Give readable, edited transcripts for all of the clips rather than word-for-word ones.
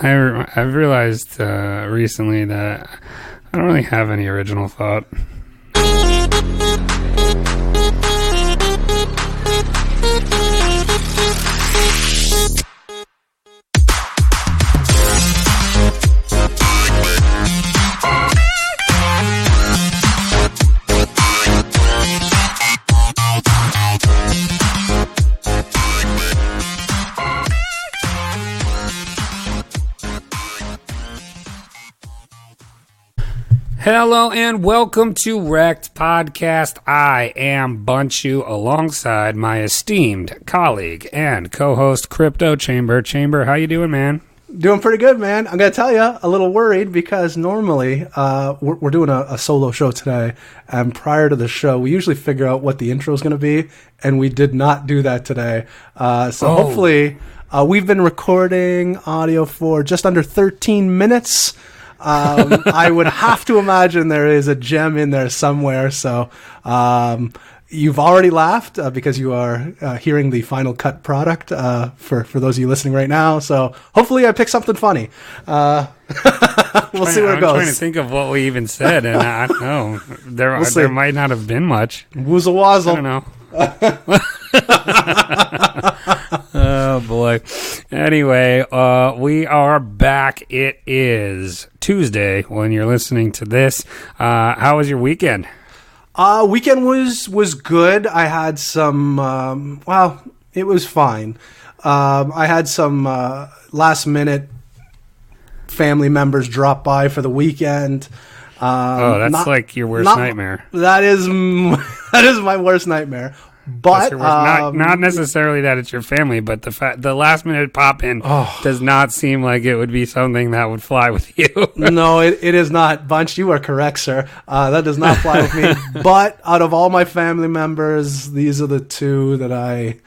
I've realized recently that I don't really have any original thought. Hello and welcome to Rekt Podcast. I am Bunchu alongside my esteemed colleague and co-host Crypto Chamber. Chamber, how you doing, man? Doing pretty good, man. I'm going to tell you, a little worried because normally we're doing a solo show today. And prior to the show, we usually figure out what the intro is going to be. And we did not do that today. Hopefully we've been recording audio for just under 13 minutes. I would have to imagine there is a gem in there somewhere. So you've already laughed because you are hearing the final cut product for those of you listening right now. So hopefully I picked something funny. We'll see where it goes. I'm trying to think of what we even said, and I don't know. There might not have been much. Woozle wazzle. I don't know. Oh boy. Anyway, we are back. It is Tuesday when you're listening to this. How was your weekend? Weekend was good. I had some it was fine. I had some last minute family members drop by for the weekend. That's like your worst nightmare. That is my worst nightmare. But not necessarily that it's your family, but the last minute pop in does not seem like it would be something that would fly with you. No, it is not. Bunch, you are correct, sir. That does not fly with me. But out of all my family members, these are the two that I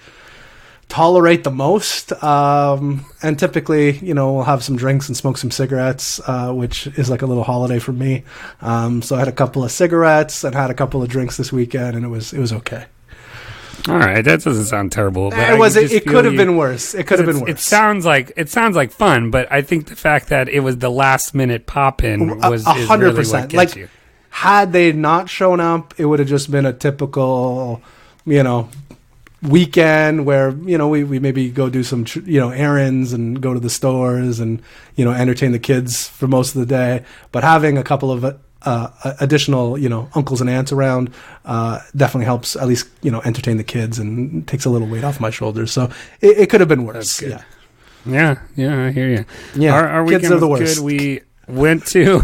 tolerate the most. And typically, we'll have some drinks and smoke some cigarettes, which is like a little holiday for me. So I had a couple of cigarettes and had a couple of drinks this weekend, and it was okay. All right, that doesn't sound terrible. But it could have been worse. It could have been worse. It sounds like fun, but I think the fact that it was the last minute pop in was 100%. Really what gets you. Had they not shown up, it would have just been a typical, weekend where we maybe go do some errands and go to the stores and entertain the kids for most of the day. But having a couple of additional uncles and aunts around definitely helps at least entertain the kids and takes a little weight off my shoulders. So it could have been worse. Yeah, I hear you. Yeah, our kids weekend are the was worst. Good. We went to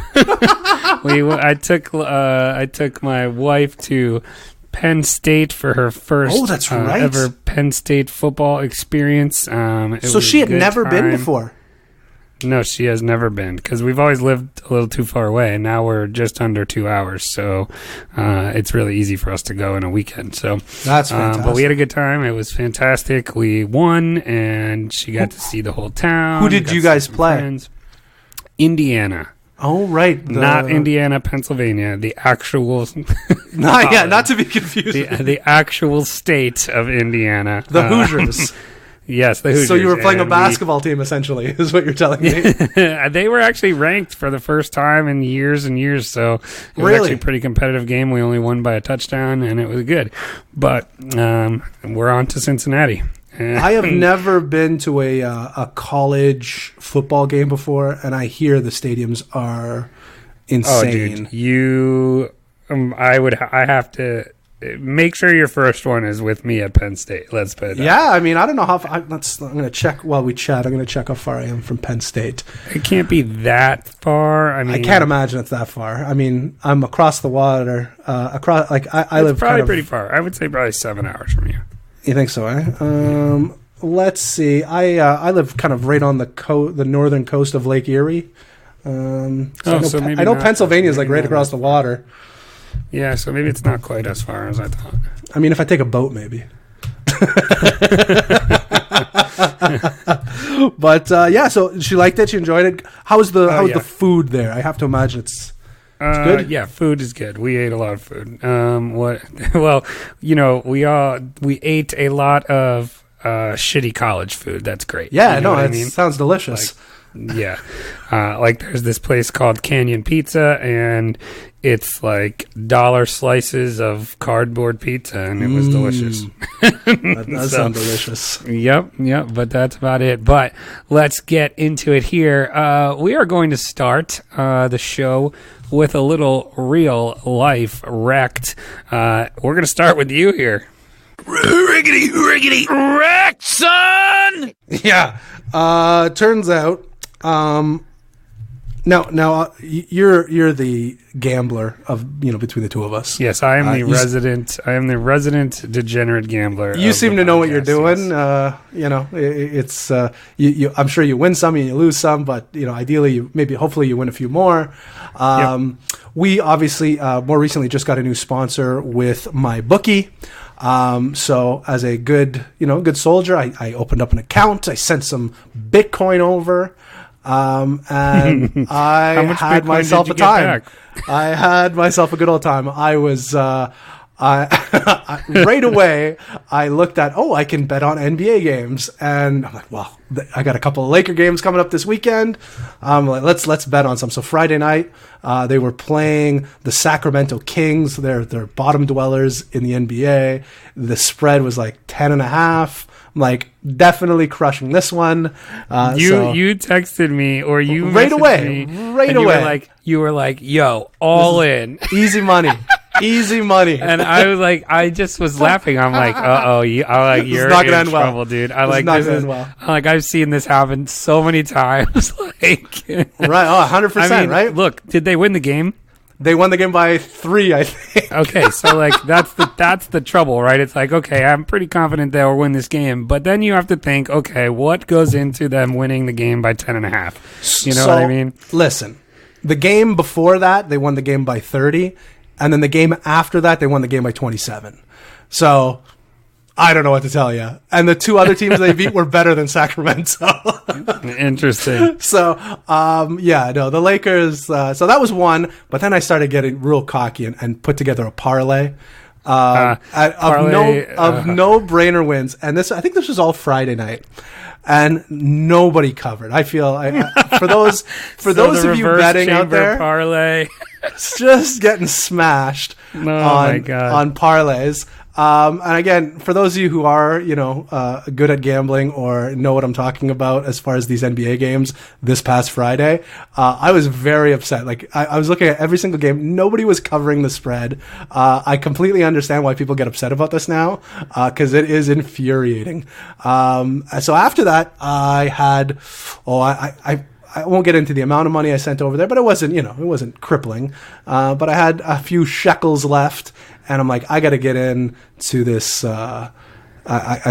I took my wife to Penn State for her first that's right. ever Penn State football experience. So she had never been before? No, she has never been, because we've always lived a little too far away, and now we're just under 2 hours, so it's really easy for us to go in a weekend. So that's fantastic. But we had a good time. It was fantastic. We won, and she got to see the whole town. Who did you guys play? Friends. Indiana. Oh, right. Not Indiana, Pennsylvania. The actual... not to be confused. The actual state of Indiana. The Hoosiers. Yes, the Hoosiers. So you were playing a basketball team, essentially, is what you're telling me. They were actually ranked for the first time in years and years, so it was actually a pretty competitive game. We only won by a touchdown, and it was good. But we're on to Cincinnati. I have never been to a college football game before, and I hear the stadiums are insane. Oh, dude, I have to... Make sure your first one is with me at Penn State. Let's put it that. Yeah, I mean, I don't know how far... I'm going to check while we chat. I'm going to check how far I am from Penn State. It can't be that far. I can't imagine it's that far. I mean, I'm across the water. I live probably pretty far. I would say probably 7 hours from you. You think so, eh? Let's see. I live kind of right on the northern coast of Lake Erie. I know Pennsylvania is like right across the water. Yeah, so maybe it's not quite as far as I thought. I mean, if I take a boat, maybe. But so she liked it. She enjoyed it. How was the food there? I have to imagine it's good. Yeah, food is good. We ate a lot of food. We ate a lot of shitty college food. That's great. Yeah, it sounds delicious. Yeah. Like there's this place called Canyon Pizza, and it's like dollar slices of cardboard pizza, and it was delicious. That does sound delicious. Yep, but that's about it. But let's get into it here. We are going to start the show with a little Real Life Rekt. We're going to start with you here. Riggedy Rekt, son! Yeah. Turns out, now you're the gambler of between the two of us. Yes, I am the resident. I am the resident degenerate gambler. You seem to know what you're doing. Yes. It's I'm sure you win some and you lose some, but ideally, hopefully, you win a few more. Yep. We obviously more recently just got a new sponsor with MyBookie. So as a good soldier, I opened up an account. I sent some Bitcoin over. And I had myself a time. I had myself a good old time. I was, right away, I looked at, I can bet on NBA games. And I'm like, well, I got a couple of Laker games coming up this weekend. Let's bet on some. So Friday night, they were playing the Sacramento Kings. They're bottom dwellers in the NBA. The spread was like 10.5. I'm like, definitely crushing this one. You texted me, or you right away, You were like, yo, all in, easy money. Easy money. And I was like, I just was laughing. I'm like, you're not gonna in end trouble, well. dude. Not gonna end well. I'm like, I've seen this happen so many times. Right. 100%. I mean, right. Look, did they win the game? They won the game by 3, I think. Okay, so like that's the trouble, right? It's like, okay, I'm pretty confident they'll win this game, but then you have to think, okay, what goes into them winning the game by 10.5? You know what I mean? Listen, the game before that, they won the game by 30, and then the game after that, they won the game by 27. So I don't know what to tell you. And the two other teams they beat were better than Sacramento. Interesting. So, the Lakers, so that was one, but then I started getting real cocky and put together a parlay. Of no-brainer wins. And I think this was all Friday night. And nobody covered. I feel for those of you betting out there, parlay, it's just getting smashed on parlays. And again, for those of you who are, good at gambling or know what I'm talking about as far as these NBA games this past Friday, I was very upset. Like I was looking at every single game. Nobody was covering the spread. I completely understand why people get upset about this now, because it is infuriating. So after that, I had, I won't get into the amount of money I sent over there, but it wasn't crippling. But I had a few shekels left, and I'm like, I got to get in to this. I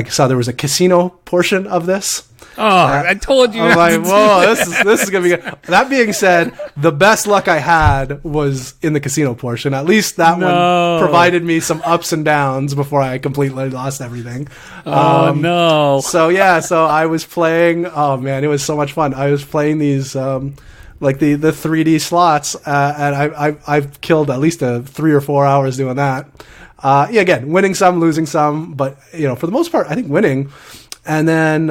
saw there was a casino portion of this. Oh, I told you. I'm like, whoa, this is gonna be good. That being said, the best luck I had was in the casino portion. At least that one provided me some ups and downs before I completely lost everything. No. So I was playing. Oh man, it was so much fun. I was playing these. Like the 3D slots, and I've killed at least 3 or 4 hours doing that. Again, winning some, losing some, but for the most part, I think winning. And then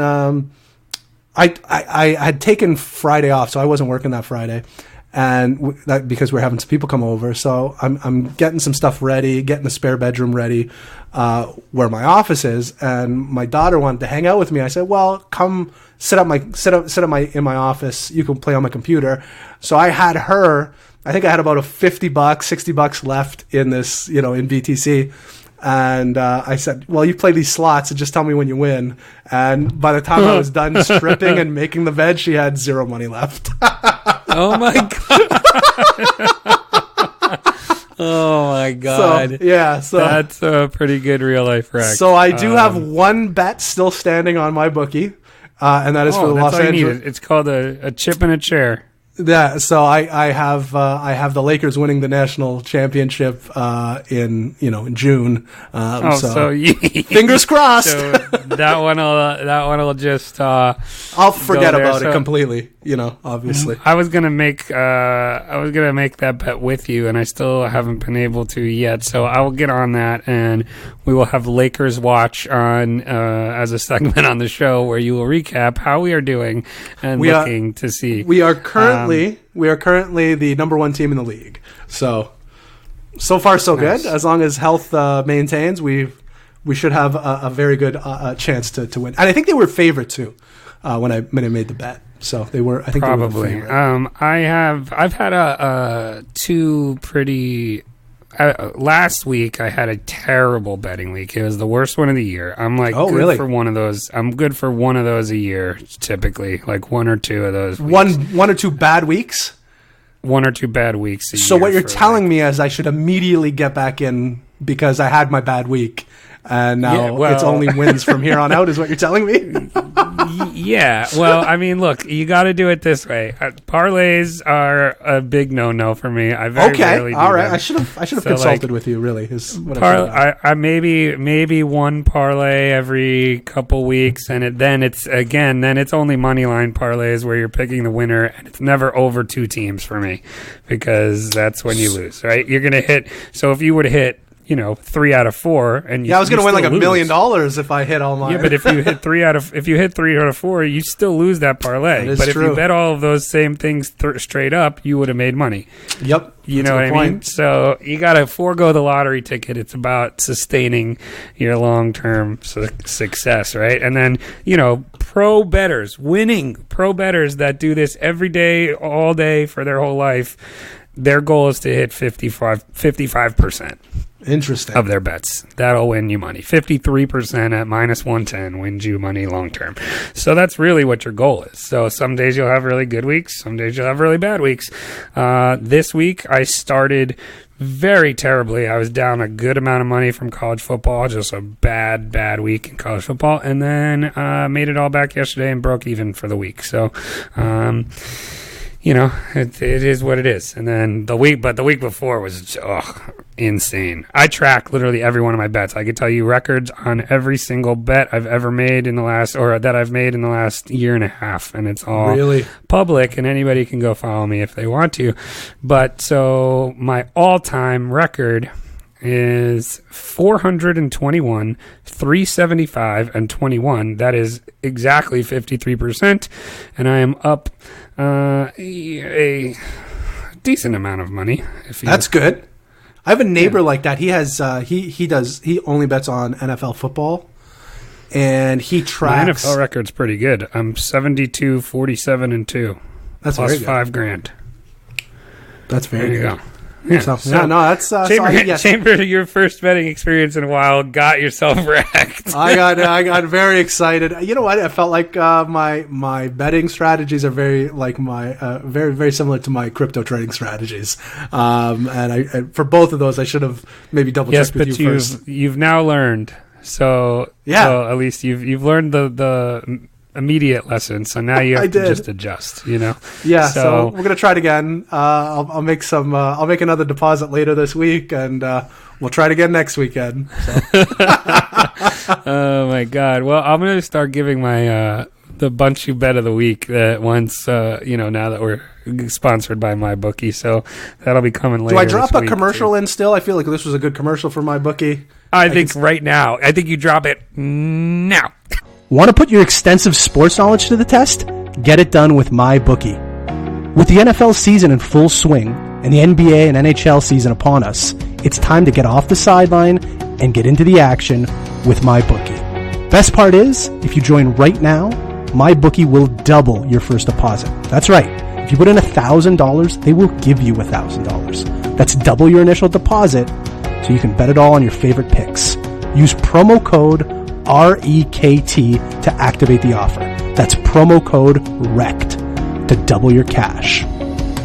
I had taken Friday off, so I wasn't working that Friday, and that because we're having some people come over. So I'm getting some stuff ready, getting the spare bedroom ready, where my office is, and my daughter wanted to hang out with me. I said, well, come. Sit in my office. You can play on my computer. So I had her. I think I had about $50, $60 left in this, in BTC. And I said, well, you play these slots and just tell me when you win. And by the time I was done stripping and making the bed, she had 0 money left. Oh my god. Oh my god. So that's a pretty good real life Rekt. So I do have one bet still standing on MyBookie. And that is for the Los Angeles. It's called a chip in a chair. Yeah, so I have the Lakers winning the national championship in June. Fingers crossed. So that one will just I'll forget about it completely. obviously. I was gonna make that bet with you, and I still haven't been able to yet. So I will get on that, and we will have Lakers Watch on as a segment on the show where you will recap how we are doing and looking to see. We are currently the number one team in the league. So far so nice. good. As long as health maintains, we should have a very good chance to win. And I think they were favored too when I made the bet. So they were. I think probably. They were I've had two pretty. Last week I had a terrible betting week. It was the worst one of the year. I'm like good for one of those. I'm good for one of those a year, typically, like one or two of those. Weeks. One or two bad weeks. One or two bad weeks a year. So what you're telling me is I should immediately get back in because I had my bad week, and now it's only wins from here on out. Is what you're telling me? Yeah. Well, I mean, look, you got to do it this way. Parlays are a big no-no for me. I very rarely do all right. them. I should have consulted with you. Really, is what I maybe one parlay every couple weeks, and then it's only money line parlays where you're picking the winner, and it's never over two teams for me because that's when you lose, right? You're gonna hit. So if you were to hit 3 out of 4, and I was going to win like $1 million if I hit all mine. Yeah, but if you hit 3 out of 4, you still lose that parlay. That is but true. If you bet all of those same things straight up, you would have made money. Yep, you know what I mean. So you got to forego the lottery ticket. It's about sustaining your long-term success, right? And then winning pro bettors that do this every day, all day for their whole life. Their goal is to hit 55%. Interesting. Of their bets. That'll win you money. 53% at minus 110 wins you money long term. So that's really what your goal is. So some days you'll have really good weeks. Some days you'll have really bad weeks. This week I started very terribly. I was down a good amount of money from college football. Just a bad week in college football. And then made it all back yesterday and broke even for the week. So it is what it is. And then the week before was insane. I track literally every one of my bets. I could tell you records on every single bet I've ever made that I've made in the last year and a half, and it's all really public, and anybody can go follow me if they want to. But so my all-time record is 421, 375, and 21. That is exactly 53%, and I am up a decent amount of money. That's good. I have a neighbor like that. He has he only bets on NFL football, and he tracks. My NFL record's pretty good. I'm 72, 47, and 2. That's plus very good. $5,000. That's very good. There you go. Yeah, that's Chamber, your first betting experience in a while got yourself wrecked. I got very excited. You know what? I felt like my betting strategies are very like my very very similar to my crypto trading strategies. And I for both of those I should have maybe double checked with you first. You've now learned. So at least you've learned the immediate lesson, so now you have to just adjust, Yeah, so we're gonna try it again. I'll make some. I'll make another deposit later this week, and we'll try it again next weekend. So. Oh my god! Well, I'm gonna start giving my the bunch you bet of the week that once now that we're sponsored by MyBookie, so that'll be coming later. Do I drop a commercial in still? I feel like this was a good commercial for MyBookie. I think right now. I think you drop it now. Want to put your extensive sports knowledge to the test? Get it done with MyBookie. With the NFL season in full swing and the NBA and NHL season upon us, it's time to get off the sideline and get into the action with MyBookie. Best part is, if you join right now, MyBookie will double your first deposit. That's right. If you put in $1,000, they will give you $1,000. That's double your initial deposit, so you can bet it all on your favorite picks. Use promo code REKT to activate the offer. That's promo code REKT to double your cash.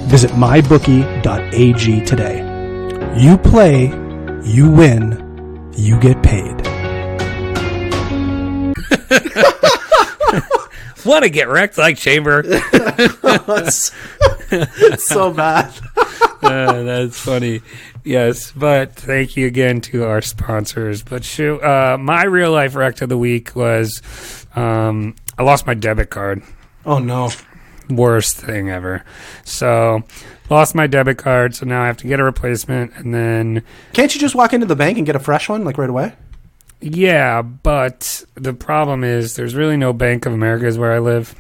Visit mybookie.ag today. You play, you win, you get paid. Want to get wrecked like Chamber? It's so bad. That's funny. Yes, but thank you again to our sponsors. But my real life wreck of the week was I lost my debit card. Oh no! Worst thing ever. So lost my debit card, so now I have to get a replacement, and then Can't you just walk into the bank and get a fresh one, like right away? yeah, but the problem is there's really no Bank of America is where I live.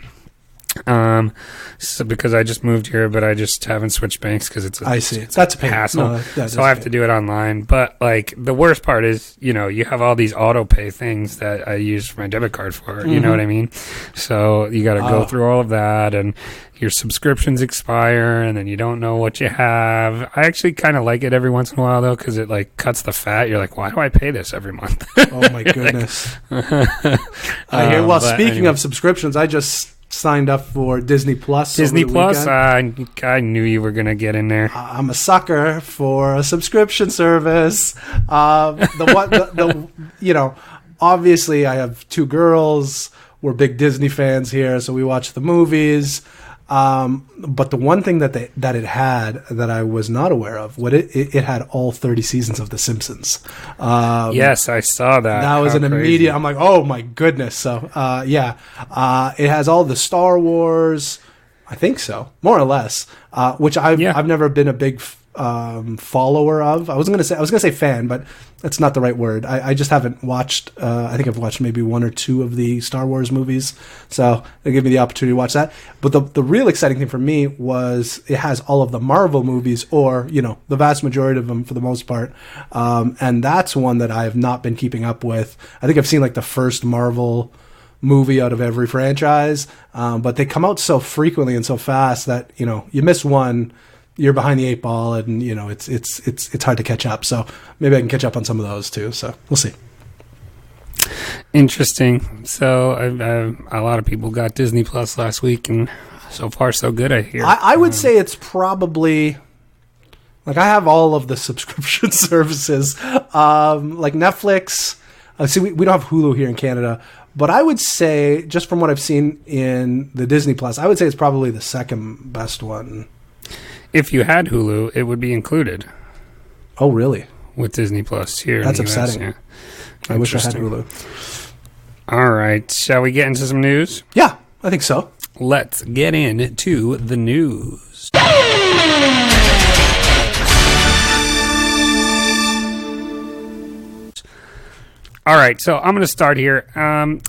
So because I just moved here, but I just haven't switched banks because it's That's a pain. hassle. No, that's so I have pain. to do it online. But like the worst part is, you know, you have all these auto pay things that I use my debit card for. You know what I mean? So you got to go through all of that, and your subscriptions expire, and then you don't know what you have. I actually kind of like it every once in a while though, because it like cuts the fat. You're like, why do I pay this every month? Oh my goodness. I hear. Well, speaking of subscriptions, I just signed up for Disney Plus. Disney over the Plus, weekend. I knew you were gonna get in there. I'm a sucker for a subscription service. You know, obviously I have two girls. We're big Disney fans here, so we watch the movies. But the one thing that it had that I was not aware of, it had all 30 seasons of The Simpsons. Yes, I saw that. That was How an crazy. immediate. I'm like, oh my goodness. So it has all the Star Wars. I think so, more or less. Which I've never been a big follower of. I was gonna say fan, but that's not the right word. I just haven't watched. I think I've watched maybe one or two of the Star Wars movies, so they gave me the opportunity to watch that. But the real exciting thing for me was it has all of the Marvel movies, or you know, the vast majority of them for the most part, and that's one that I have not been keeping up with. I think I've seen like the first Marvel movie out of every franchise, but they come out so frequently and so fast that you know you miss one, you're behind the eight ball, and you know it's hard to catch up. So maybe I can catch up on some of those too. So we'll see. Interesting. So a lot of people got Disney Plus last week, and so far so good. I hear. I would say it's probably like I have all of the subscription services, like Netflix. See, we don't have Hulu here in Canada, but I would say just from what I've seen in the Disney Plus, I would say it's probably the second best one. If you had Hulu, it would be included Oh, really? with Disney Plus here. That's in the US, upsetting. yeah. I wish I had Interesting. Hulu. All right, shall we get into some news? Yeah, I think so. Let's get into the news. All right, so I'm going to start here. I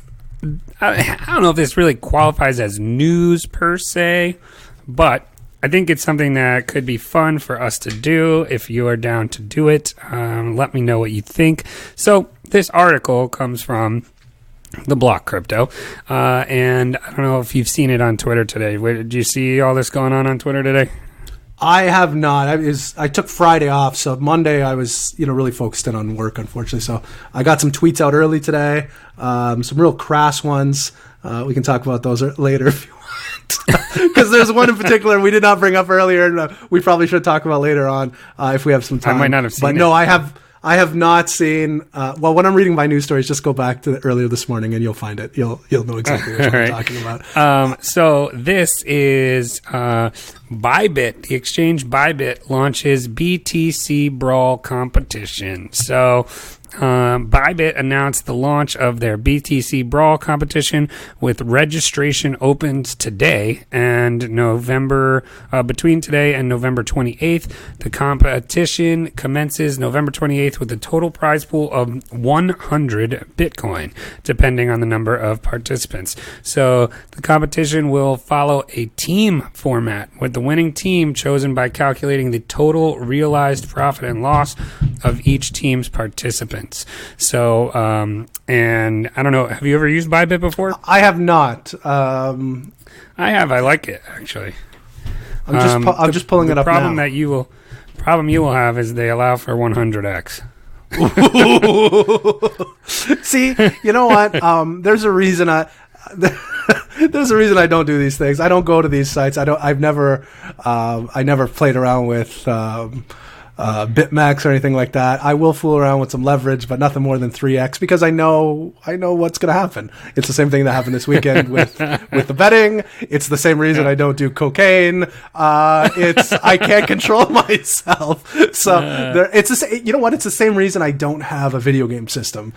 don't know if this really qualifies as news per se, but I think it's something that could be fun for us to do if you are down to do it. Let me know what you think. So this article comes from the Block Crypto, and I don't know if you've seen it on Twitter today. Did you see all this going on Twitter today? I have not. I took Friday off, so Monday I was, really focused in on work, unfortunately. So I got some tweets out early today, some real crass ones. We can talk about those later if you want, because there's one in particular we did not bring up earlier, and we probably should talk about later on if we have some time. I might not have seen but it. no, I have not seen. Well, when I'm reading my news stories, just go back to earlier this morning, and you'll find it. You'll know exactly what I'm talking about. So this is Bybit. The exchange Bybit launches BTC Brawl competition. So Bybit announced the launch of their BTC Brawl competition with registration opened today and between today and November 28th. The competition commences November 28th with a total prize pool of 100 Bitcoin, depending on the number of participants. So the competition will follow a team format, with the winning team chosen by calculating the total realized profit and loss of each team's participants. So, and I don't know, have you ever used Bybit before? I have not. I have. I like it, actually. I'm just pulling it up problem now. Problem you will have is they allow for 100x. See, you know what? There's a reason there's a reason I don't do these things. I don't go to these sites. I never played around with BitMEX or anything like that. I will fool around with some leverage, but nothing more than 3x because I know what's going to happen. It's the same thing that happened this weekend with the betting. It's the same reason I don't do cocaine. I can't control myself. So you know what? It's the same reason I don't have a video game system,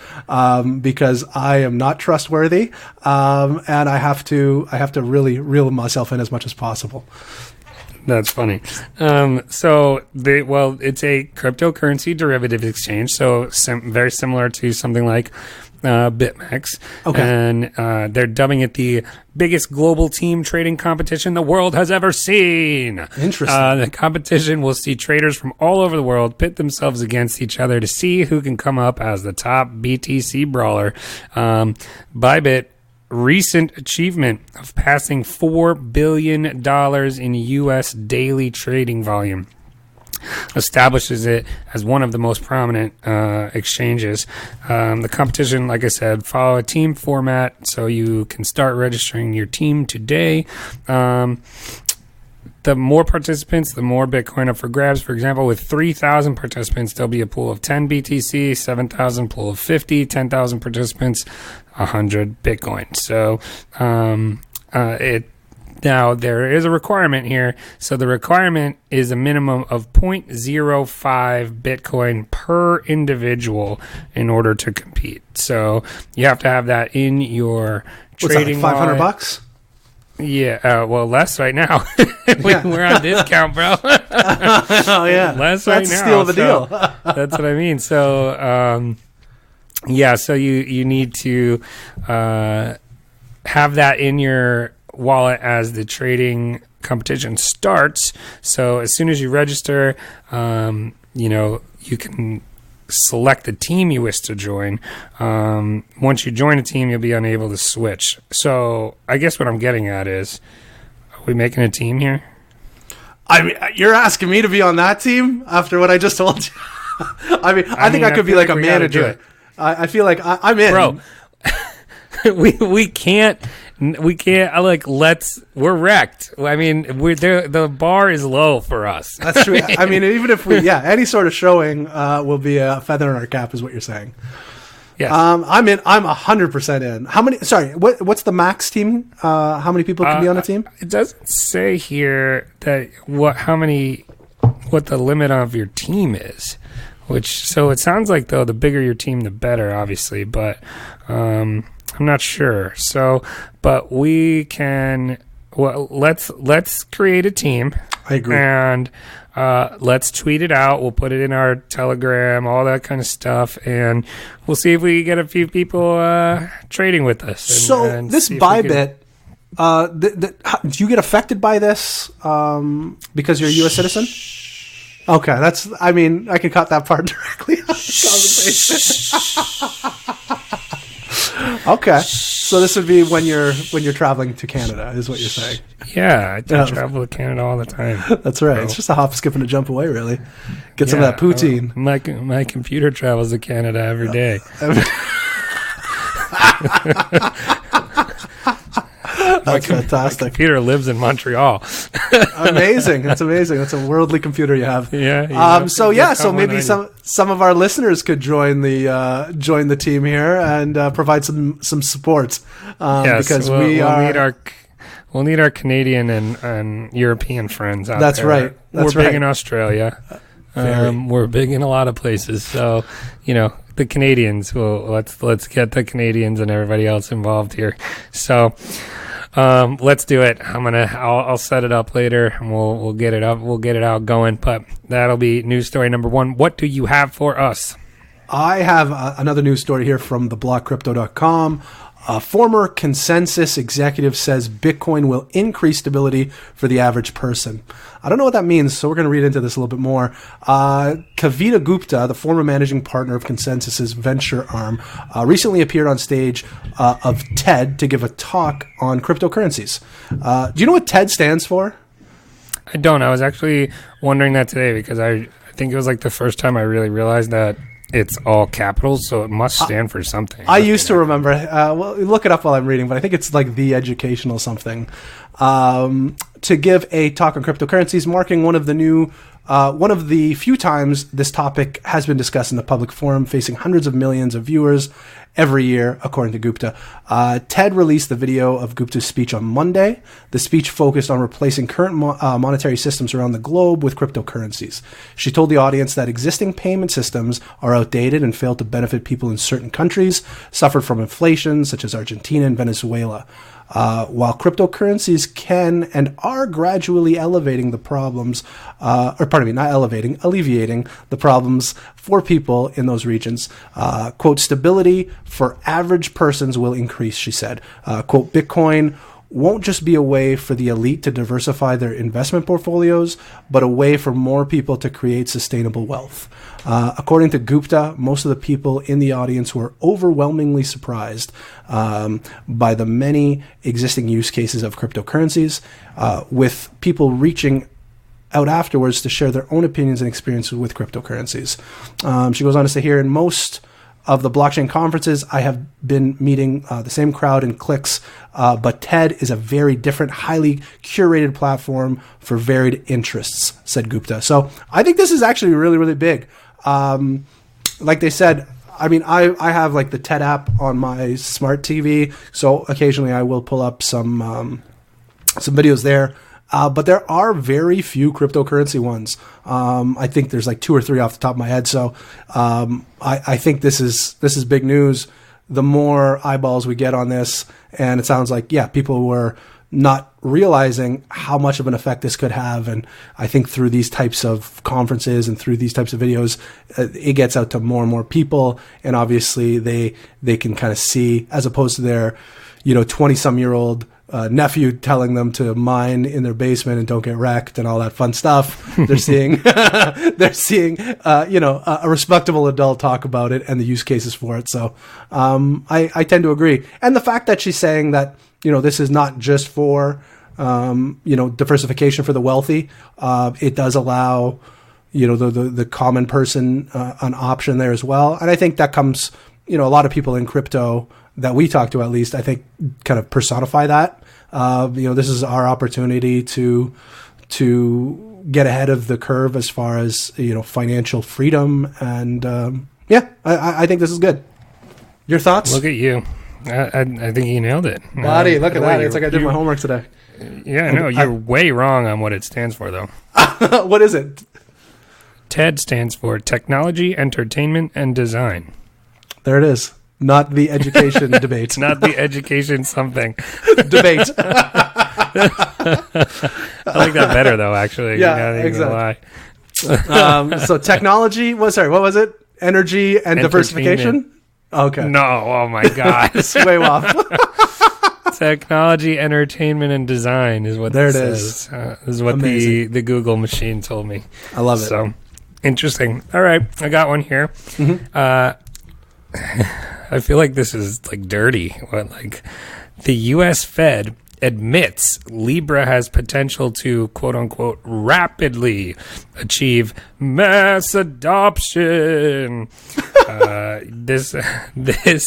because I am not trustworthy, and I have to really reel myself in as much as possible. That's funny. It's a cryptocurrency derivative exchange, so very similar to something like BitMEX. Okay. And they're dubbing it the biggest global team trading competition the world has ever seen. Interesting. The competition will see traders from all over the world pit themselves against each other to see who can come up as the top BTC brawler. Bybit recent achievement of passing $4 billion in U.S. daily trading volume establishes it as one of the most prominent exchanges. The competition, like I said, follow a team format, so you can start registering your team today. The more participants, the more Bitcoin up for grabs. For example, with 3,000 participants, there'll be a pool of 10 BTC, 7,000 pool of 50, 10,000 participants, 100 Bitcoin. So now there is a requirement here. So the requirement is a minimum of 0.05 Bitcoin per individual in order to compete. So you have to have that in your trading. What's that, like $500? Yeah, well, less right now. We're on discount, bro. Oh, yeah. Less That's right a now. steal of a deal. That's what I mean. So, so you need to have that in your wallet as the trading competition starts. So as soon as you register, you can select the team you wish to join. Once you join a team, you'll be unable to switch. So I guess what I'm getting at is, are we making a team here? I mean, you're asking me to be on that team after what I just told you? I think I could be like a manager. I feel like I'm in. Bro, we can't we're wrecked. I mean, the bar is low for us. That's true. I mean, even if any sort of showing will be a feather in our cap, is what you're saying. Yes. I'm in. I'm 100% in. How many? Sorry, what's the max team? How many people can be on a team? It doesn't say here that what the limit of your team is. So it sounds like though the bigger your team, the better, obviously. But I'm not sure. So, but we can. Well, let's create a team. I agree. And let's tweet it out. We'll put it in our Telegram, all that kind of stuff, and we'll see if we get a few people trading with us. And this Bybit, do you get affected by this because you're a U.S. citizen? Okay, I mean, I can cut that part directly out of the conversation. Okay, so this would be when you're traveling to Canada, is what you're saying. Yeah, I travel to Canada all the time. That's right. It's just a hop, skip, and a jump away, really. Get some of that poutine. My computer travels to Canada every day. That's fantastic. My computer lives in Montreal. Amazing. That's amazing. That's a worldly computer you have. Yeah. So maybe some of our listeners could join the team here and provide some support. Because we'll need our Canadian and European friends out That's there. Right. We're big in Australia. We're big in a lot of places. So, the Canadians let's get the Canadians and everybody else involved here. So, let's do it. I'll set it up later and we'll get it up. We'll get it out going, but that'll be news story number 1. What do you have for us? I have another news story here from theblockcrypto.com. A former Consensus executive says Bitcoin will increase stability for the average person. I don't know what that means, so we're going to read into this a little bit more. Kavita Gupta, the former managing partner of Consensus's venture arm, recently appeared on stage of TED to give a talk on cryptocurrencies. Do you know what TED stands for? I don't. I was actually wondering that today because I think it was like the first time I really realized that it's all capitals, so it must stand for something. I used to remember. Well, look it up while I'm reading, but I think it's like the educational something. to give a talk on cryptocurrencies, marking one of the few times this topic has been discussed in the public forum, facing hundreds of millions of viewers every year, according to Gupta. TED released the video of Gupta's speech on Monday. The speech focused on replacing current monetary systems around the globe with cryptocurrencies. She told the audience that existing payment systems are outdated and fail to benefit people in certain countries, suffered from inflation, such as Argentina and Venezuela. While cryptocurrencies can and are gradually alleviating the problems for people in those regions. Quote, stability for average persons will increase, she said. Quote, Bitcoin won't just be a way for the elite to diversify their investment portfolios, but a way for more people to create sustainable wealth. According to Gupta, most of the people in the audience were overwhelmingly surprised by the many existing use cases of cryptocurrencies, with people reaching out afterwards to share their own opinions and experiences with cryptocurrencies. She goes on to say here, in most of the blockchain conferences, I have been meeting the same crowd in clicks, but TED is a very different, highly curated platform for varied interests, said Gupta. So I think this is actually really, really big. Like they said, I mean, I have like the TED app on my smart TV, so occasionally I will pull up some videos there. But there are very few cryptocurrency ones. I think there's like 2 or 3 off the top of my head. So I think this is big news. The more eyeballs we get on this, and it sounds like, yeah, people were not realizing how much of an effect this could have. And I think through these types of conferences and through these types of videos, it gets out to more and more people. And obviously they can kind of see, as opposed to their, 20-some-year-old nephew telling them to mine in their basement and don't get wrecked and all that fun stuff. They're seeing, a respectable adult talk about it and the use cases for it. So, I tend to agree. And the fact that she's saying that, this is not just for, diversification for the wealthy. It does allow, the common person, an option there as well. And I think that comes, a lot of people in crypto that we talk to, at least, I think, kind of personify that. This is our opportunity to get ahead of the curve as far as, financial freedom. And, I think this is good. Your thoughts? Look at you. I think you nailed it. Buddy, look at that. It's like I did my homework today. Yeah, no, you're way wrong on what it stands for, though. What is it? TED stands for Technology, Entertainment, and Design. There it is. Not the education debate. It's not the education something. Debate. I like that better, though, actually. Yeah, exactly. So technology, what was it? Energy and diversification? Okay. No, oh my God. It's way off. Technology, entertainment, and design is what there it says. Is what the Google machine told me. I love it. So, interesting. All right, I got one here. Mm-hmm. I feel like this is like dirty. What, like the U.S. Fed admits Libra has potential to quote unquote rapidly achieve mass adoption. This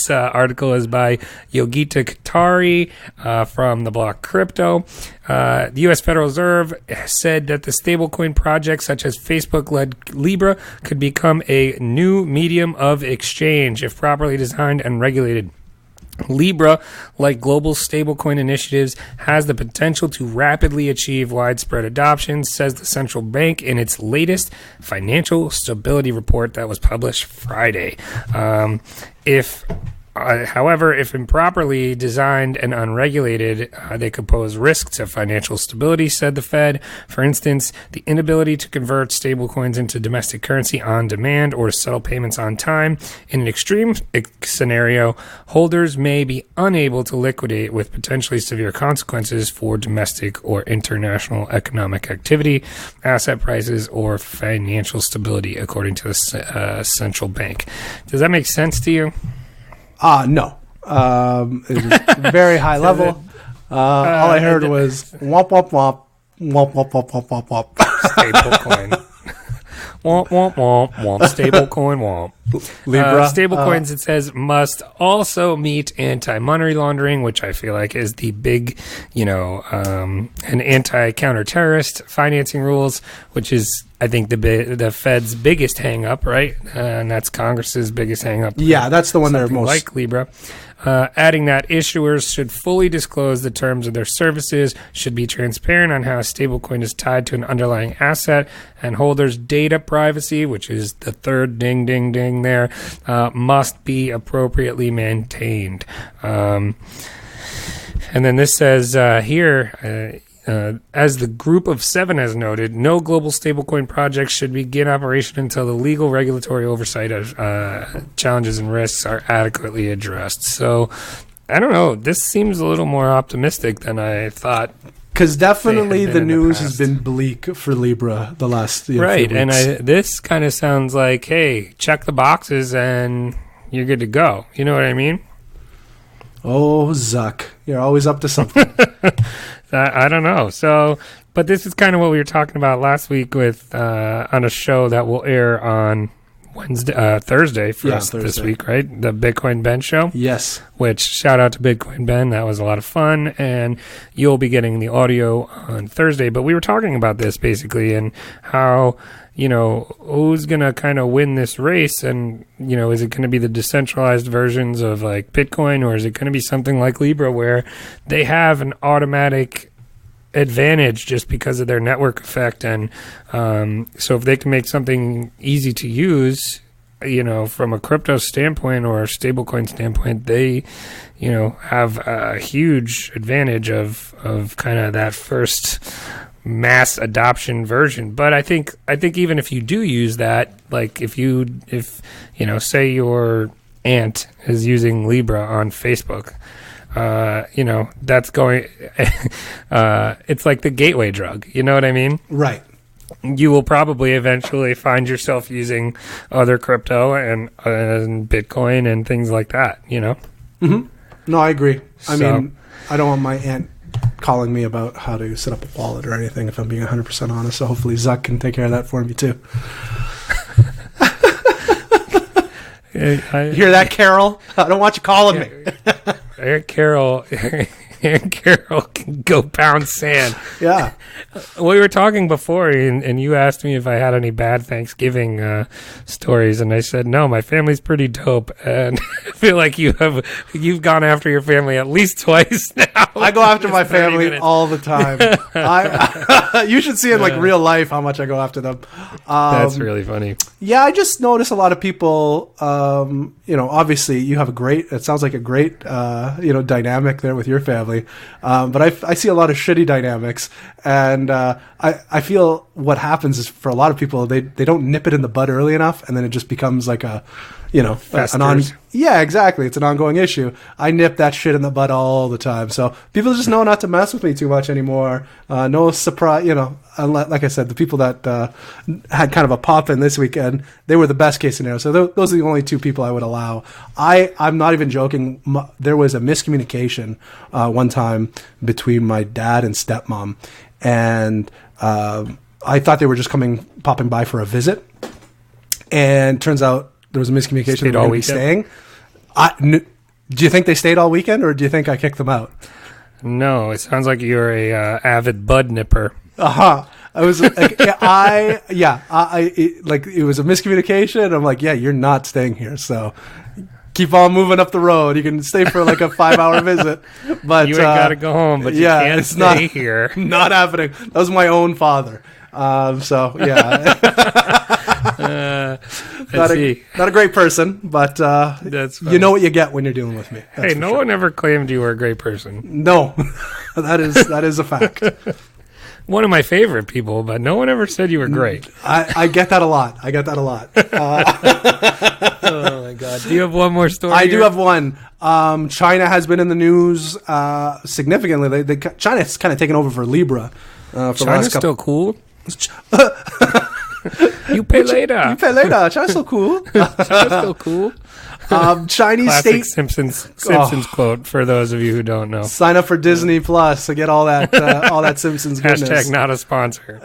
article is by Yogita Katari from the block Crypto. The U.S. Federal Reserve said that the stablecoin projects such as Facebook-led Libra could become a new medium of exchange if properly designed and regulated. Libra, like global stablecoin initiatives, has the potential to rapidly achieve widespread adoption, says the central bank in its latest financial stability report that was published Friday. However, if improperly designed and unregulated, they could pose risk to financial stability, said the Fed. For instance, the inability to convert stablecoins into domestic currency on demand or to settle payments on time. In an extreme scenario, holders may be unable to liquidate, with potentially severe consequences for domestic or international economic activity, asset prices, or financial stability, according to the central bank. Does that make sense to you? No. It was very high level. All I heard was womp, womp, womp, womp, womp, womp, womp, womp, womp. Stable coin. Womp, womp, womp, womp, stable coin, womp. Libra. Stablecoins, it says, must also meet anti-money laundering, which I feel like is the big, and anti-counter-terrorist financing rules, which is, I think, the Fed's biggest hang-up, right? And that's Congress's biggest hang-up. Yeah, that's the one they're most... like Libra. Adding that issuers should fully disclose the terms of their services, should be transparent on how a stablecoin is tied to an underlying asset, and holders' data privacy, which is the third ding, ding, ding there, must be appropriately maintained. And then this says here... as the Group of Seven has noted, no global stablecoin projects should begin operation until the legal regulatory oversight of challenges and risks are adequately addressed. So, I don't know. This seems a little more optimistic than I thought. Because definitely the news has been bleak for Libra the last few weeks. And this kind of sounds like, hey, check the boxes and you're good to go. You know what I mean? Oh, Zuck. You're always up to something. I don't know. So, but this is kind of what we were talking about last week with on a show that will air on Thursday for us this week, right? The Bitcoin Ben show. Yes. Which, shout out to Bitcoin Ben. That was a lot of fun, and you'll be getting the audio on Thursday. But we were talking about this basically and how, who's going to kind of win this race, and, is it going to be the decentralized versions of like Bitcoin, or is it going to be something like Libra where they have an automatic advantage just because of their network effect? And so if they can make something easy to use, from a crypto standpoint or a stablecoin standpoint, they, have a huge advantage of kind of that first mass adoption version. But I think even if you do use that, like if say your aunt is using Libra on Facebook, that's going, it's like the gateway drug. You know what I mean? Right. You will probably eventually find yourself using other crypto and Bitcoin and things like that, Mm-hmm. No, I agree. I mean, I don't want my aunt calling me about how to set up a wallet or anything, if I'm being 100% honest. So hopefully Zuck can take care of that for me too. You hear that, Carol? I don't want you calling me. Carol can go pound sand. Yeah. We were talking before, and you asked me if I had any bad Thanksgiving stories, and I said no. My family's pretty dope, and I feel like you've gone after your family at least twice now. I go after my family all the time. You should see in like real life how much I go after them. That's really funny. Yeah, I just notice a lot of people. Obviously you have it sounds like a great dynamic there with your family, but I see a lot of shitty dynamics, and I feel what happens is for a lot of people they don't nip it in the bud early enough, and then it just becomes like yeah, exactly. It's an ongoing issue. I nip that shit in the bud all the time. So people just know not to mess with me too much anymore. No surprise, like I said, the people that had kind of a pop in this weekend, they were the best case scenario. So those are the only two people I would allow. I'm not even joking. There was a miscommunication one time between my dad and stepmom. And I thought they were just popping by for a visit. And turns out there was a miscommunication. Stayed all weekend? Staying. Do you think they stayed all weekend, or do you think I kicked them out? No, it sounds like you're a avid bud nipper. I was like, it was a miscommunication. I'm like, yeah, you're not staying here, so keep on moving up the road. You can stay for like a 5-hour visit, but you ain't gotta go home. But you can't stay here. Not happening. That was my own father. So yeah. Not a great person, but you know what you get when you're dealing with me. Hey, no one ever claimed you were a great person. No, that is a fact. One of my favorite people, but no one ever said you were great. I get that a lot. Oh my God! Do you have one more story? I do have one. China has been in the news significantly. China's kind of taken over for Libra. China's still cool. You pay later. China's so cool. China's still cool. Chinese Classic state Simpsons quote for those of you who don't know. Sign up for Disney Plus to get all that Simpsons goodness. Hashtag not a sponsor.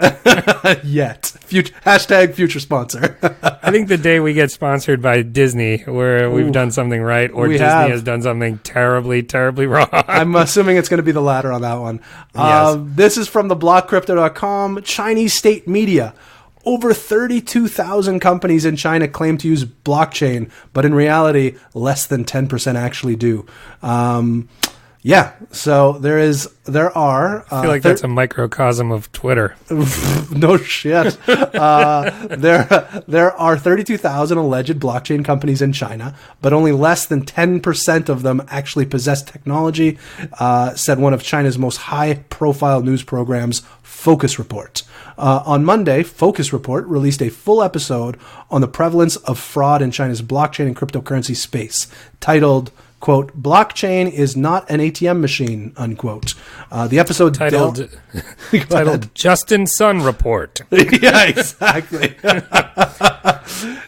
Yet. Hashtag future sponsor. I think the day we get sponsored by Disney, where we've done something right, or Disney has done something terribly, terribly wrong. I'm assuming it's going to be the latter on that one. Yes. This is from the blockcrypto.com. Chinese state media. Over 32,000 companies in China claim to use blockchain, but in reality, less than 10% actually do. So there are. I feel like that's a microcosm of Twitter. No shit. There are 32,000 alleged blockchain companies in China, but only less than 10% of them actually possess technology, said one of China's most high-profile news programs, Focus Report. On Monday, Focus Report released a full episode on the prevalence of fraud in China's blockchain and cryptocurrency space, titled, quote, "Blockchain is not an ATM machine," unquote. The episode titled Justin Sun Report. Yeah, exactly.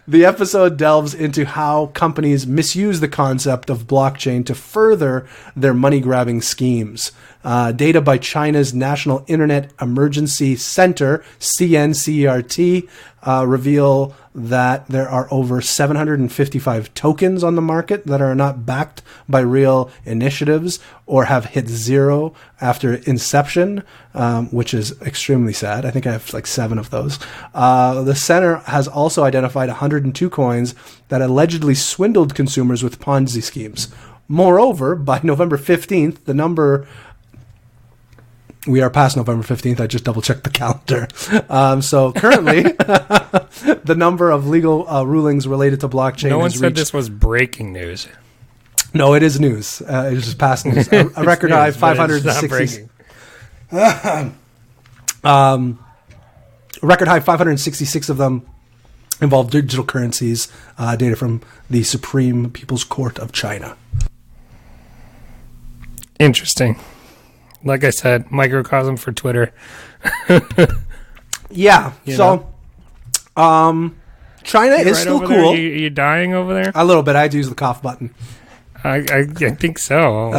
The episode delves into how companies misuse the concept of blockchain to further their money-grabbing schemes. Data by China's National Internet Emergency Center, CNCERT, reveal that there are over 755 tokens on the market that are not backed by real initiatives or have hit zero after inception, which is extremely sad. I think I have like 7 of those. The center has also identified 102 coins that allegedly swindled consumers with Ponzi schemes. Moreover, by November 15th, the number... We are past November 15th. I just double-checked the calendar. So currently, the number of legal rulings related to blockchain No one has said reached... this was breaking news. No, it is news. It is just past news. A record high 560... record high 566 of them involve digital currencies, data from the Supreme People's Court of China. Interesting. Like I said, microcosm for Twitter. Yeah. China is still cool. You dying over there? A little bit. I had to use the cough button. I think so.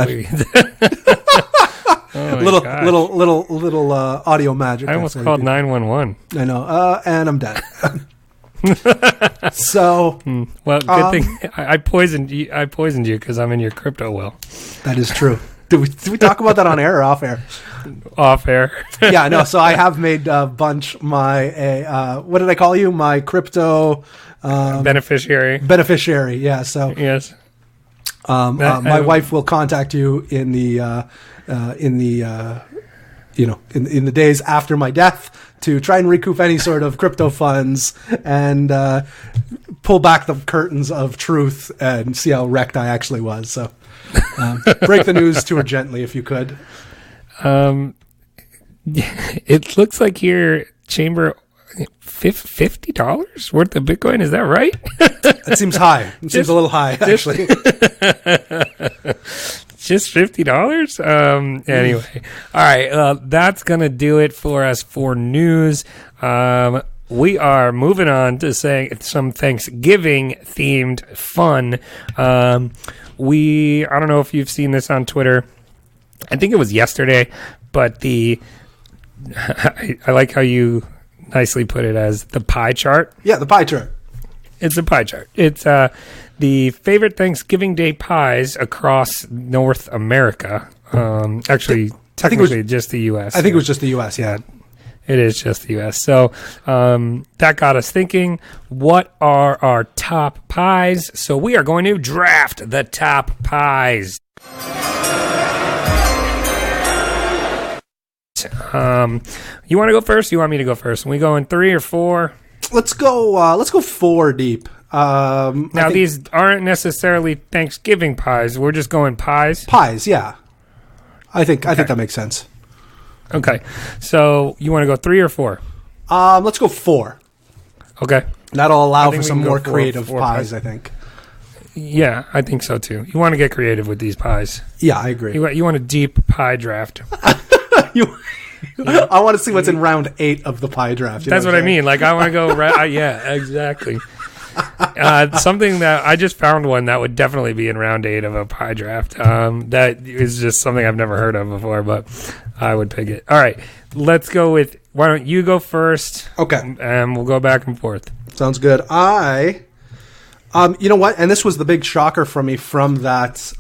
Little audio magic. I almost called 911. I know. And I'm dead. So, well, good thing I poisoned you. I poisoned you because I'm in your crypto well. That is true. Did we talk about that on air or off air? Off air. Yeah, no. So I have made Bunch my what did I call you? My crypto beneficiary. Beneficiary. Yeah. So yes. My wife will contact you in the days after my death to try and recoup any sort of crypto funds and pull back the curtains of truth and see how wrecked I actually was. So break the news to her gently if you could. It looks like your chamber $50 worth of Bitcoin. Is that right? That seems high. It seems a little high, actually. Just $50? Anyway. All right. That's going to do it for us for news. We are moving on to saying some Thanksgiving themed fun. I don't know if you've seen this on Twitter. I think it was yesterday, but I like how you nicely put it as the pie chart. Yeah, the pie chart. It's a pie chart. It's the favorite Thanksgiving Day pies across North America. Actually, technically just the U.S. I think it was just the U.S., yeah. It is just the U.S. So that got us thinking, what are our top pies? So we are going to draft the top pies. You want to go first? You want me to go first? Are we going 3 or 4? Let's go 4 deep. Now, these aren't necessarily Thanksgiving pies. We're just going pies. Pies, yeah. I think that makes sense. Okay. So you want to go 3 or 4? Let's go 4. Okay. That'll allow for some more creative pies, I think. Yeah, I think so too. You want to get creative with these pies. Yeah, I agree. You want a deep pie draft. I want to see what's in round 8 of the pie draft. That's what I mean. Like, I want to go yeah, exactly. Something that I just found one that would definitely be in round 8 of a pie draft. That is just something I've never heard of before, but I would pick it. All right, let's go with why don't you go first? Okay. And we'll go back and forth. Sounds good. You know what? And this was the big shocker for me from that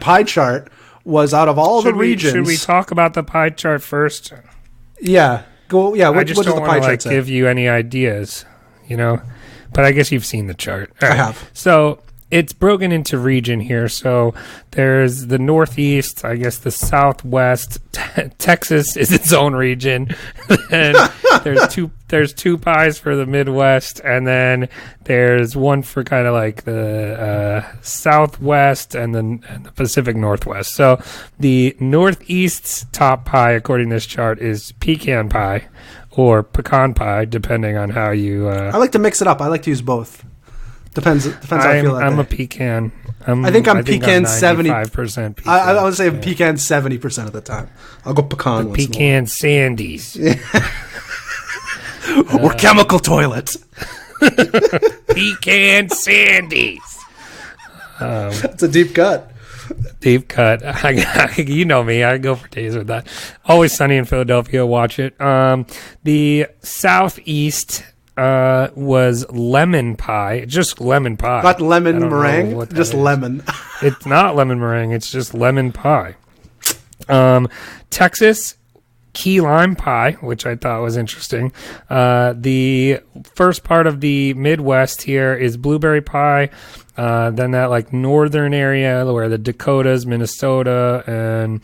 pie chart was out of all the regions. Should we talk about the pie chart first? Yeah. Go. Yeah. I just don't want to like give you any ideas, but I guess you've seen the chart. All right. I have. So it's broken into region here. So there's the Northeast, I guess the Southwest. Texas is its own region. And there's two pies for the Midwest, and then there's one for kind of like the Southwest and the Pacific Northwest. So the Northeast's top pie, according to this chart, is pecan pie or pecan pie, depending on how you. I like to mix it up. I like to use both. Depends how I feel that I'm day. a pecan. I think I'm pecan 75% pecan. I would say pecan 70% of the time. I'll go pecan. Pecan sandies. Or chemical toilets. Pecan sandies. That's a deep cut. Deep cut. You know me. I go for days with that. Always Sunny in Philadelphia. Watch it. The Southeast was lemon pie. Just lemon pie. Not lemon meringue. Just lemon. It's not lemon meringue. It's just lemon pie. Texas, key lime pie, which I thought was interesting. The first part of the Midwest here is blueberry pie. Then that like northern area where the Dakotas, Minnesota, and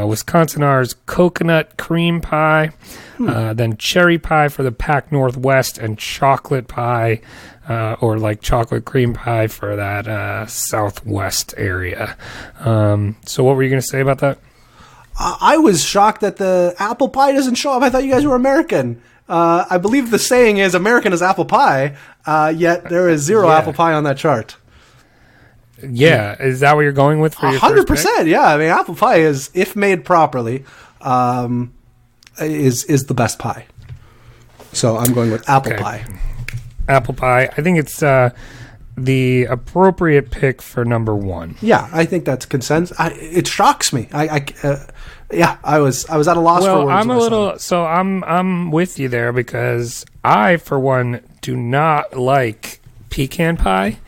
Wisconsin are is coconut cream pie. Then cherry pie for the Pac Northwest, and chocolate pie or like chocolate cream pie for that Southwest area. So what were you going to say about that? I was shocked that the apple pie doesn't show up. I thought you guys were American. I believe the saying is American is apple pie, yet there is zero apple pie on that chart. Yeah, is that what you're going with for your 100%? Yeah, I mean, apple pie is, if made properly, is the best pie. So I'm going with apple pie. Apple pie. I think it's the appropriate pick for number one. Yeah, I think that's consensus. It shocks me. I was at a loss for words. I'm with you there because I, for one, do not like pecan pie.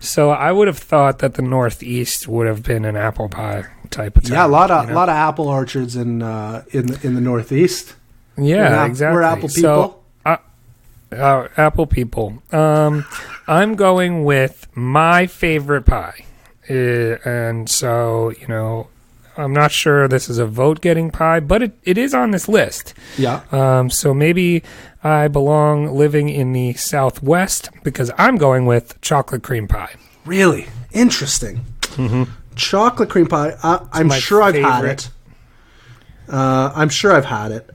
So I would have thought that the Northeast would have been an apple pie type of time. Yeah, a lot of apple orchards in the Northeast. Yeah, exactly. We're apple people. Apple people. I'm going with my favorite pie, and so I'm not sure this is a vote-getting pie, but it is on this list. Yeah. So maybe I belong living in the Southwest because I'm going with chocolate cream pie. Really interesting. Mm-hmm. Chocolate cream pie. I'm sure I've had it.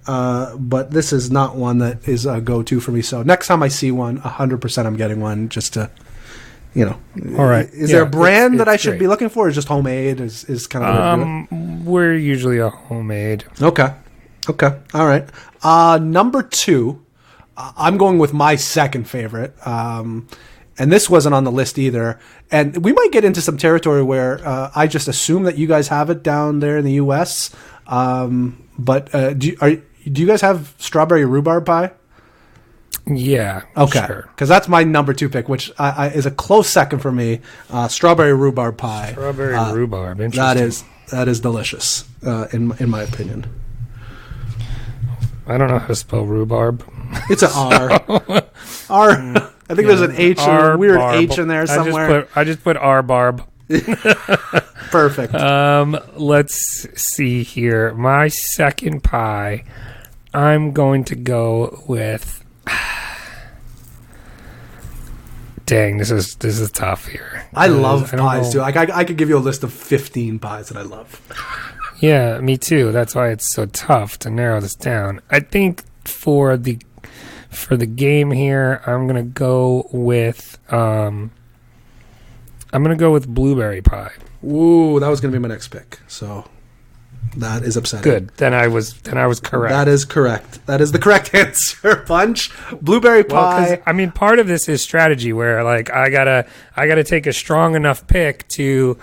But this is not one that is a go-to for me. So next time I see one, 100% I'm getting one just to, All right. Is there a brand that I should be looking for? Or just homemade? Is kind of we're usually a homemade. Okay. All right. Number 2, I'm going with my second favorite. And this wasn't on the list either. And we might get into some territory where I just assume that you guys have it down there in the U.S. But do you guys have strawberry rhubarb pie? Yeah. Okay. Sure. Because that's my number 2 pick, which is a close second for me. Strawberry rhubarb pie. Strawberry rhubarb. Interesting. That is delicious, in my opinion. I don't know how to spell rhubarb. It's an R. R. I think there's an H, a weird H in there somewhere. I just put R barb. Perfect. Let's see here. My second pie, I'm going to go with. Dang, this is tough here. I love pies too. I could give you a list of 15 pies that I love. Yeah, me too. That's why it's so tough to narrow this down. I think for the game here, I'm gonna go with blueberry pie. Ooh, that was gonna be my next pick. So that is upsetting. Good. Then I was correct. That is correct. That is the correct answer. Punch. Blueberry pie. I mean, part of this is strategy where like I gotta take a strong enough pick to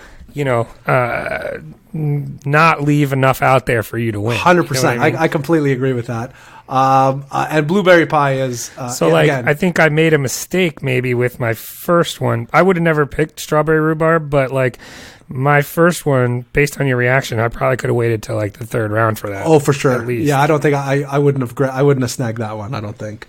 not leave enough out there for you to win. 100%. I completely agree with that. And blueberry pie is again, I think I made a mistake maybe with my first one. I would have never picked strawberry rhubarb, but like my first one, based on your reaction, I probably could have waited till like the third round for that. Oh, for sure. At least. Yeah, I don't think I wouldn't have snagged that one. I don't think.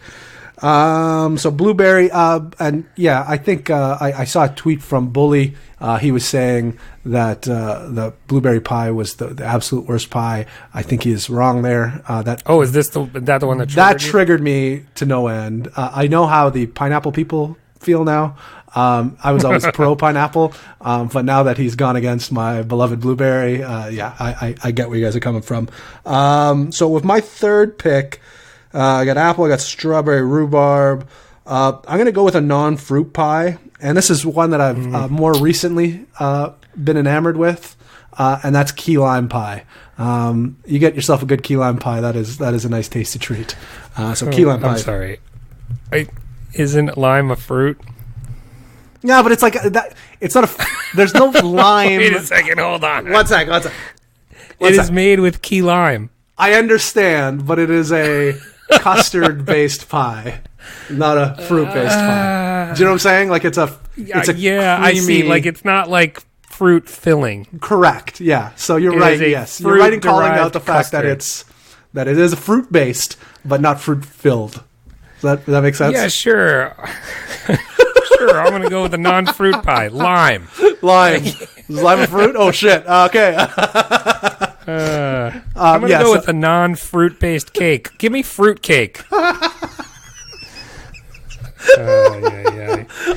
So blueberry, and yeah, I think I saw a tweet from Bully. He was saying that the blueberry pie was the absolute worst pie. I think he is wrong there. Is the one that triggered me to no end? I know how the pineapple people feel now. I was always pro pineapple, but now that he's gone against my beloved blueberry, I get where you guys are coming from. So with my third pick, I got apple, I got strawberry rhubarb. I'm going to go with a non-fruit pie, and this is one that I've more recently been enamored with, and that's key lime pie. You get yourself a good key lime pie. That is a nice tasty treat. Key lime pie. I'm sorry. Isn't lime a fruit? Yeah, but it's like that. It's not a. There's no lime. Wait a second. Hold on. One sec. It is made with key lime. I understand, but it is a custard-based pie, not a fruit-based pie. Do you know what I'm saying? Like it's a creamy, I see. Like it's not like fruit filling. Correct. Yeah. So you're right. Yes, you're right in calling out the fact that it is a fruit-based, but not fruit-filled. Does that make sense? Yeah, sure. Sure. I'm gonna go with a non-fruit pie. Lime. Is lime a fruit? Oh shit. Okay. I'm going to go with a non-fruit based cake. Give me fruit cake. I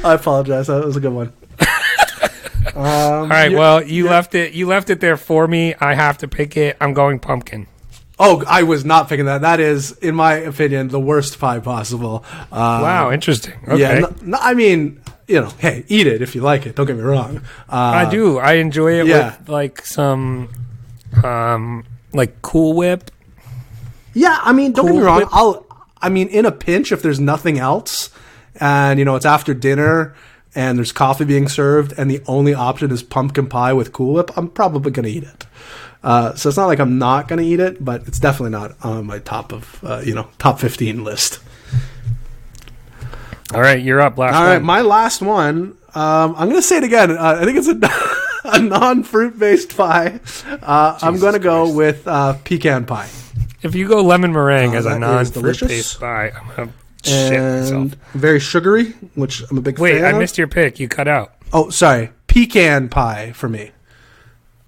apologize. That was a good one. All right. Well, you left it there for me. I have to pick it. I'm going pumpkin. Oh, I was not picking that. That is, in my opinion, the worst pie possible. Wow, interesting. Okay. Yeah, I mean, hey, eat it if you like it. Don't get me wrong. I do. I enjoy it with like some, like Cool Whip. Yeah, I mean, don't get me wrong. Whip. In a pinch, if there's nothing else, and it's after dinner, and there's coffee being served, and the only option is pumpkin pie with Cool Whip, I'm probably going to eat it. So it's not like I'm not going to eat it, but it's definitely not on my top 15 list. All right, you're up. Last one. All right, my last one. I'm going to say it again. I think it's a non-fruit based pie. I'm going to go with pecan pie. If you go lemon meringue as a non-fruit based pie, I'm going to shit myself. Very sugary, which I'm a big fan of. Wait, I missed your pick. You cut out. Oh, sorry. Pecan pie for me.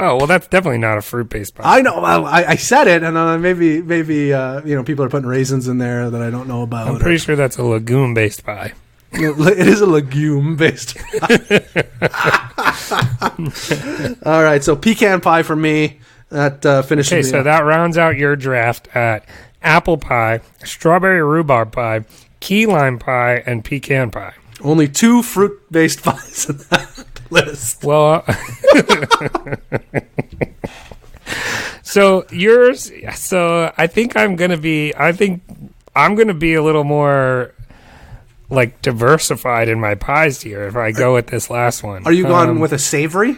Oh, well, that's definitely not a fruit-based pie. I know. I said it, and maybe people are putting raisins in there that I don't know about. I'm pretty sure that's a legume-based pie. It is a legume-based pie. All right, so pecan pie for me. That finishes me. Okay, so that rounds out your draft at apple pie, strawberry rhubarb pie, key lime pie, and pecan pie. Only 2 fruit-based pies in that list. Well, so yours. So I think I'm gonna be a little more like diversified in my pies here if I go with this last one. Are you going with a savory?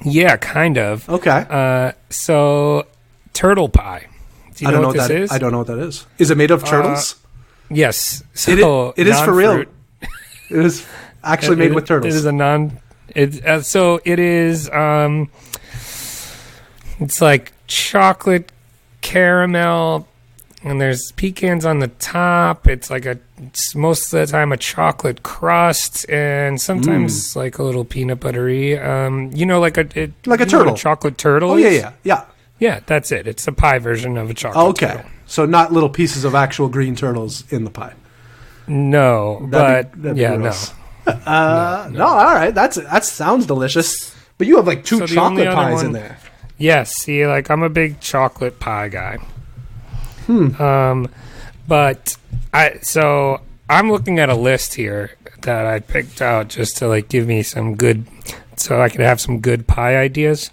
Yeah, kind of. Okay. So turtle pie. Do you know what this is? I don't know what that is. Is it made of turtles? Yes. So it is for real. It is actually made with turtles. It is a non. So it is. It's like chocolate caramel, and there's pecans on the top. It's like most of the time a chocolate crust, and sometimes like a little peanut buttery. Like a turtle, chocolate turtle. Oh yeah. Yeah, that's it. It's a pie version of a chocolate turtle. So not little pieces of actual green turtles in the pie. No, that'd be gross. No. All right. That sounds delicious. But you have like 2 chocolate pies in there. Yes. See, like I'm a big chocolate pie guy. But I'm looking at a list here that I picked out just to like give me some good, so I could have some good pie ideas.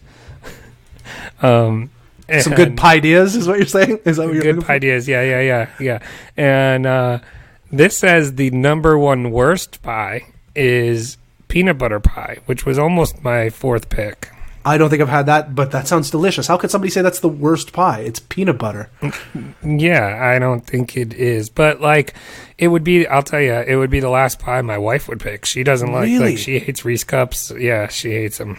Some good pie ideas is what you're saying? Is that what you're good pie ideas? Yeah. And this says the number one worst pie is peanut butter pie, which was almost my fourth pick. I don't think I've had that, but that sounds delicious. How could somebody say that's the worst pie? It's peanut butter. Yeah, I don't think it is. But, like, it would be, I'll tell you, it would be the last pie my wife would pick. She doesn't Really? she hates Reese Cups. Yeah, she hates them.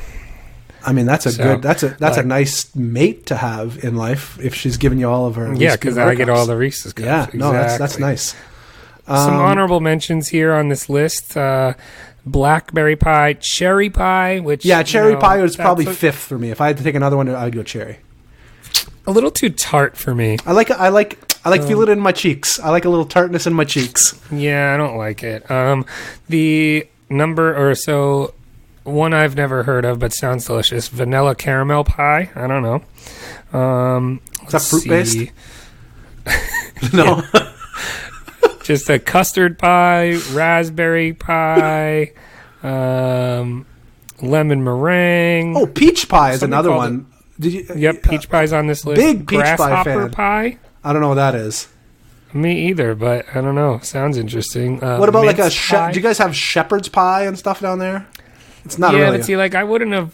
I mean, that's a nice mate to have in life if she's giving you all of her. Yeah, because I get all the Reese's Cups. Yeah, exactly. no, that's nice. Some honorable mentions here on this list. Blackberry pie, cherry pie, which... Yeah, cherry pie was probably fifth for me. If I had to take another one, I'd go cherry. A little too tart for me. I like feel it in my cheeks. I like a little tartness in my cheeks. Yeah, I don't like it. The one I've never heard of but sounds delicious, vanilla caramel pie. I don't know. Is that fruit-based? No. Just a custard pie, raspberry pie, lemon meringue. Oh, peach pie is another one. Did you? Yep, peach pie's on this list. Big peach pie Grasshopper fan. pie. I don't know what that is. Me either, but I don't know. Sounds interesting. What about like a pie? do you guys have shepherd's pie and stuff down there? It's not Yeah, really. but see, like I would have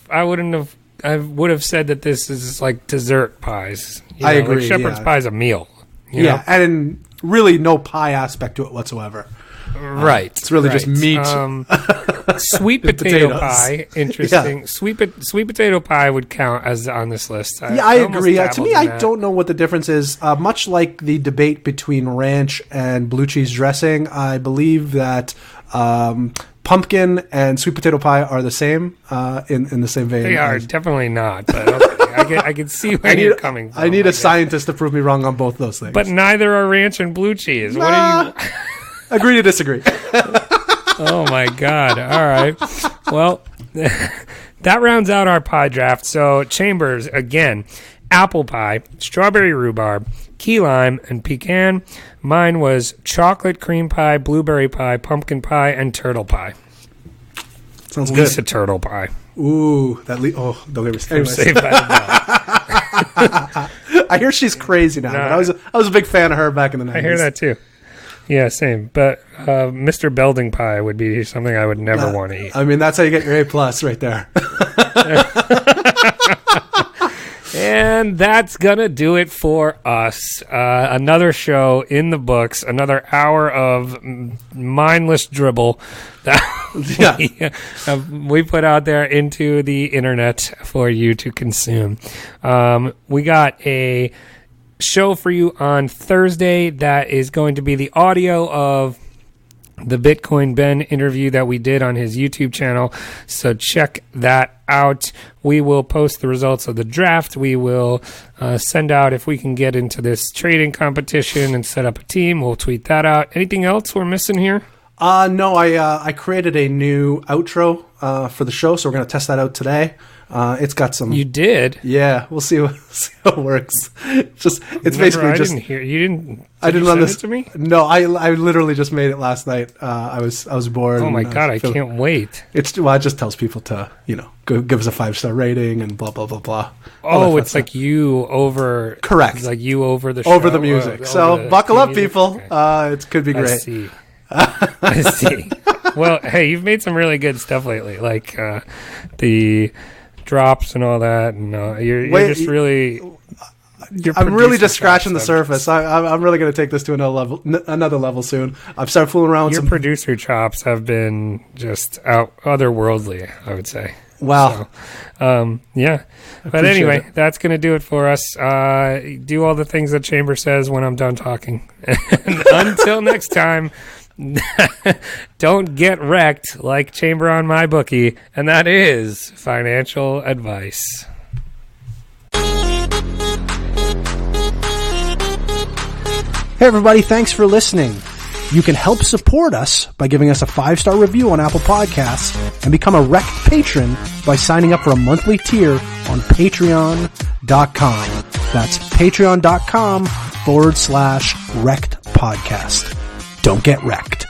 said that this is like dessert pies. I agree, Like shepherd's yeah. pie is a meal. You Yeah, know? and really no pie aspect to it whatsoever. Right. It's really just meat. Sweet potato potatoes. pie, interesting. Yeah. Sweet potato pie would count as on this list. I almost agree. To dabbled me, in I that. don't know what the difference is. Much like the debate between ranch and blue cheese dressing, I believe that pumpkin and sweet potato pie are the same in the same vein. They are definitely not, but okay. I can see where you're coming from. I need a guess. scientist to prove me wrong on both those things. But neither are ranch and blue cheese. What are you? Agree to disagree. Oh my God! All right. Well, that rounds out our pie draft. So Chambers again: apple pie, strawberry rhubarb, key lime, and pecan. Mine was chocolate cream pie, blueberry pie, pumpkin pie, and turtle pie. Sounds Lisa good. turtle pie. Ooh, don't get me started. Saved by the Bell. I hear she's crazy now. No. But I was a big fan of her back in the 90s. I hear that too. Yeah, same. But Mr. Belding pie would be something I would never want to eat. I mean, that's how you get your A+ right there. And that's going to do it for us. Another show in the books, another hour of mindless dribble that we put out there into the internet for you to consume. We got a show for you on Thursday that is going to be the audio of the Bitcoin Ben interview that we did on his YouTube channel. So check that out. We will post the results of the draft. We will send out if we can get into this trading competition and set up a team. We'll tweet that out. Anything else we're missing here? No, I created a new outro for the show, so we're going to test that out today. It's got some... You did? Yeah, we'll see how it works. It's basically I just... didn't hear. You didn't... I didn't you run send this it to me? No, I literally just made it last night. I was bored. Oh my and God, I can't wait. It just tells people to go give us a 5-star rating and blah blah blah blah. Oh, it's like you over... Correct. It's like you over the show. over the music. over So the buckle up, music? people. Okay. It could be great. I see. I see. Well, hey, you've made some really good stuff lately, like the drops and all that, and you're just really... I'm really just scratching the surface. I'm really going to take this to another level soon. I've started fooling around with Your some... producer chops have been just otherworldly, I would say. Wow. So, yeah. But anyway, that's going to do it for us. Do all the things that Chamber says when I'm done talking. And until next time, don't get wrecked like Chamber on MyBookie, and that is financial advice. Hey everybody, thanks for listening. You can help support us by giving us a 5-star review on Apple Podcasts and become a Rekt patron by signing up for a monthly tier on patreon.com. That's patreon.com/Rekt podcast. Don't get wrecked.